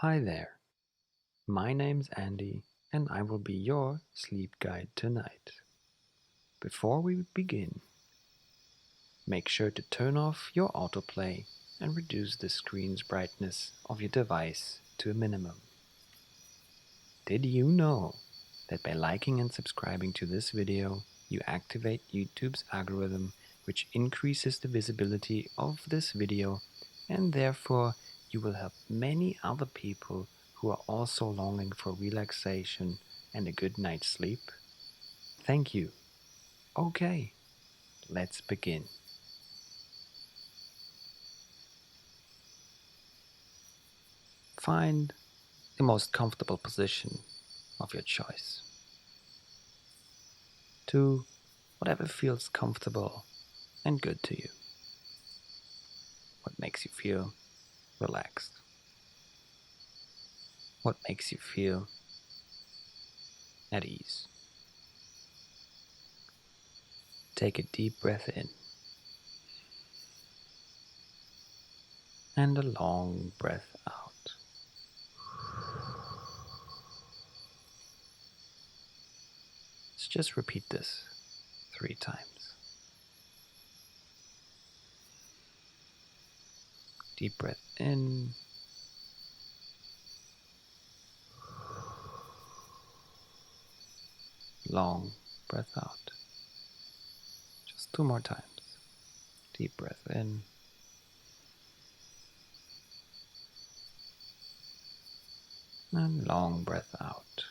Hi there, my name's Andy and I will be your sleep guide tonight. Before we begin, make sure to turn off your autoplay and reduce the screen's brightness of your device to a minimum. Did you know that by liking and subscribing to this video, you activate YouTube's algorithm, which increases the visibility of this video, and therefore you will help many other people who are also longing for relaxation and a good night's sleep? Thank you. Okay, let's begin. Find the most comfortable position of your choice. To whatever feels comfortable and good to you. What makes you feel relaxed? What makes you feel at ease? Take a deep breath in and a long breath out. Let's just repeat this 3 times. Deep breath in. Long breath out. Just 2 more times. Deep breath in. And long breath out.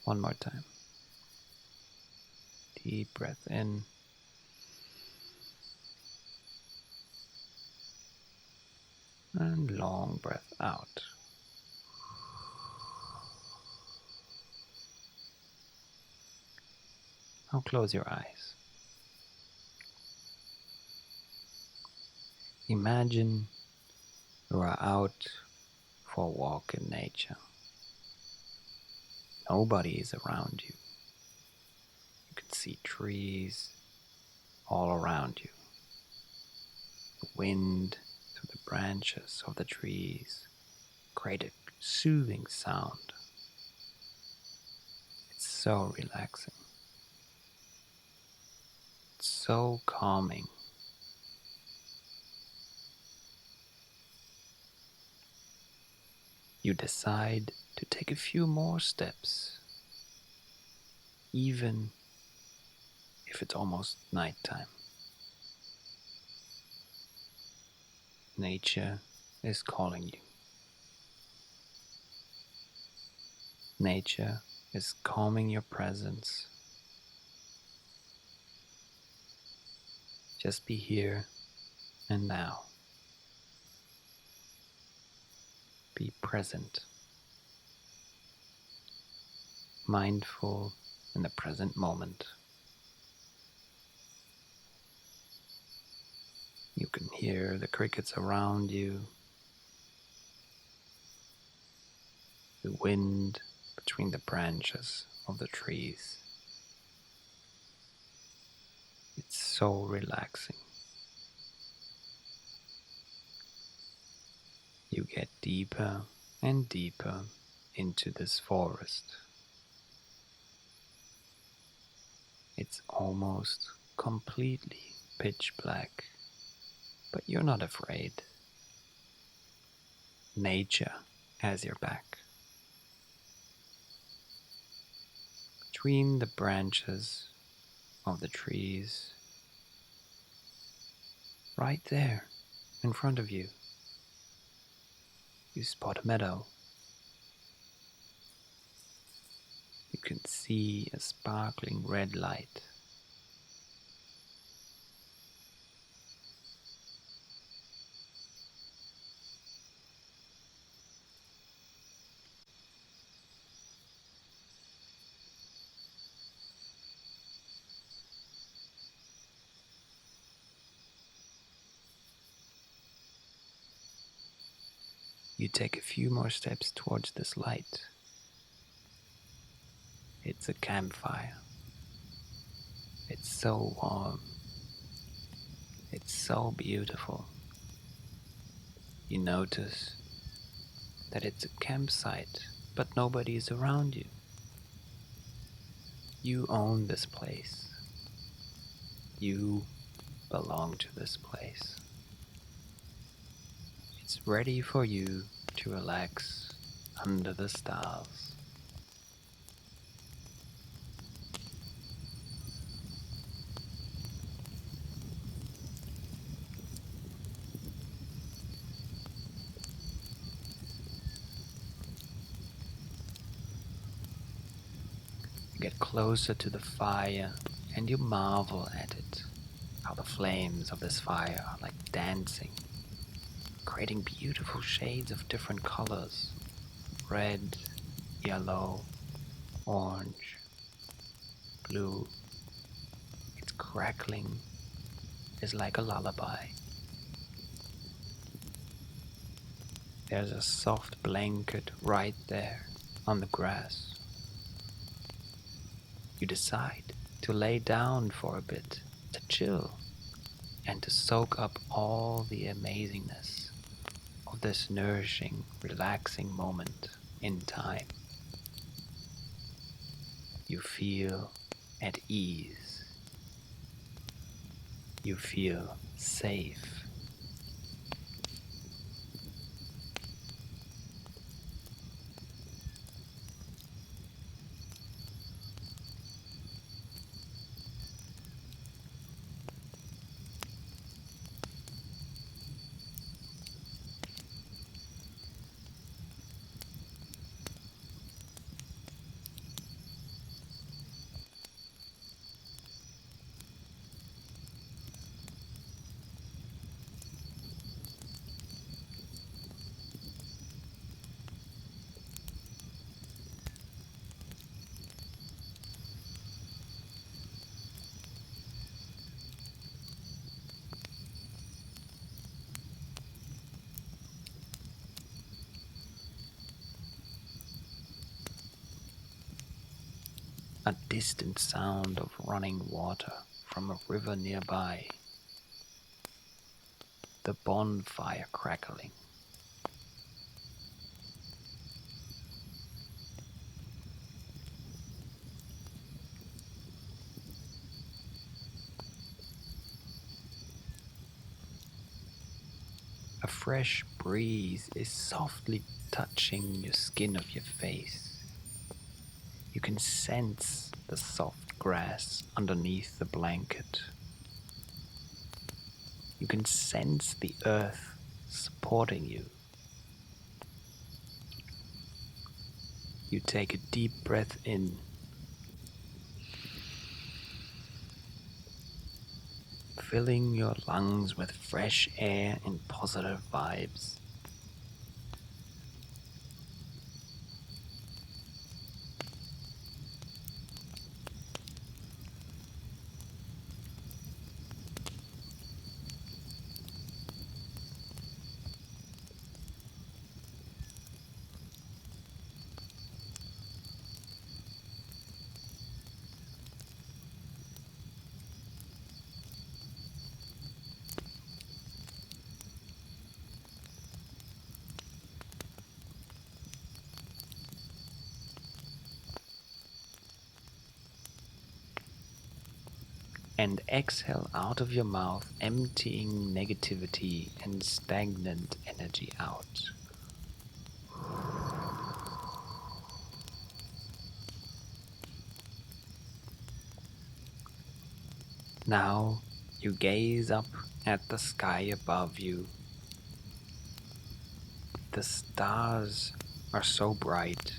One more time. Deep breath in. And long breath out. Now close your eyes. Imagine you are out for a walk in nature. Nobody is around you. You can see trees all around you. The wind through the branches of the trees create a soothing sound. It's so relaxing. It's so calming. You decide to take a few more steps, even if it's almost nighttime. Nature is calling you. Nature is calming your presence. Just be here and now. Be present. Mindful in the present moment. You can hear the crickets around you, the wind between the branches of the trees. It's so relaxing. You get deeper and deeper into this forest. It's almost completely pitch black, but you're not afraid. Nature has your back. Between the branches of the trees, right there in front of you, you spot a meadow. You can see a sparkling red light. You take a few more steps towards this light. It's a campfire. It's so warm. It's so beautiful. You notice that it's a campsite, but nobody is around you. You own this place. You belong to this place. It's ready for you to relax under the stars. You get closer to the fire and you marvel at it, how the flames of this fire are like dancing, creating beautiful shades of different colors: red, yellow, orange, blue. Its crackling is like a lullaby. There's a soft blanket right there on the grass. You decide to lay down for a bit, to chill, and to soak up all the amazingness of this nourishing, relaxing moment in time. You feel at ease. You feel safe. A distant sound of running water from a river nearby. The bonfire crackling. A fresh breeze is softly touching the skin of your face. You can sense the soft grass underneath the blanket. You can sense the earth supporting you. You take a deep breath in, filling your lungs with fresh air and positive vibes. And exhale out of your mouth, emptying negativity and stagnant energy out. Now you gaze up at the sky above you. The stars are so bright.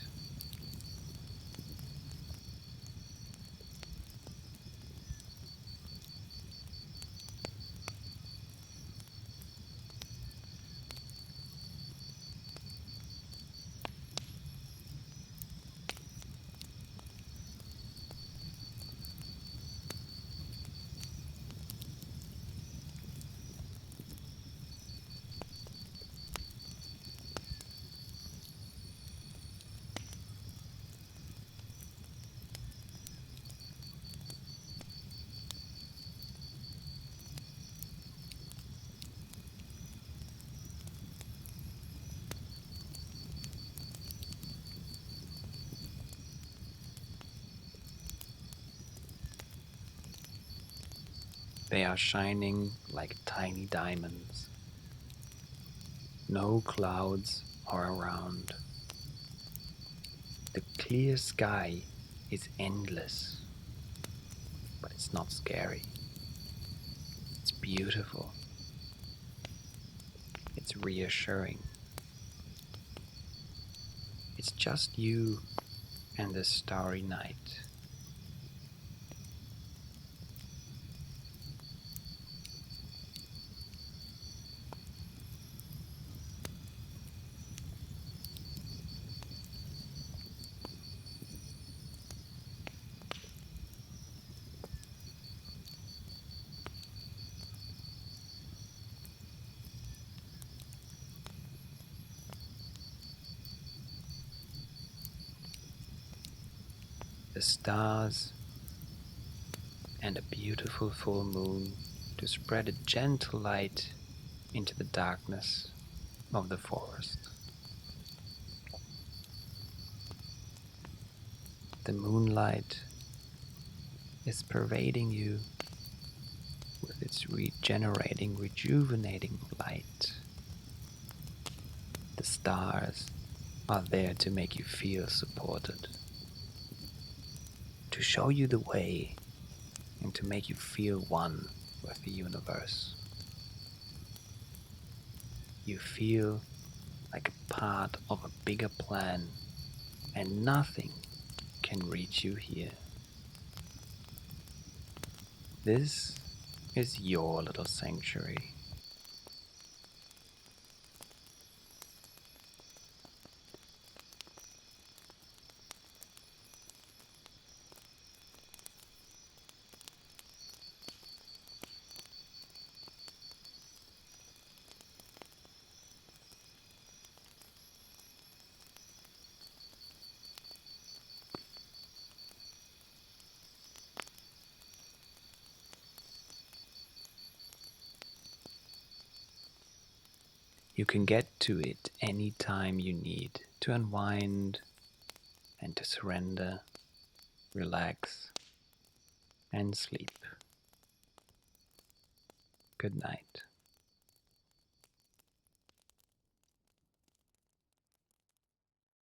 They are shining like tiny diamonds. No clouds are around. The clear sky is endless, but it's not scary. It's beautiful. It's reassuring. It's just you and the starry night. The stars and a beautiful full moon to spread a gentle light into the darkness of the forest. The moonlight is pervading you with its regenerating, rejuvenating light. The stars are there to make you feel supported, to show you the way, and to make you feel one with the universe. You feel like a part of a bigger plan, and nothing can reach you here. This is your little sanctuary. You can get to it any time you need to unwind and to surrender, relax, and sleep. Good night.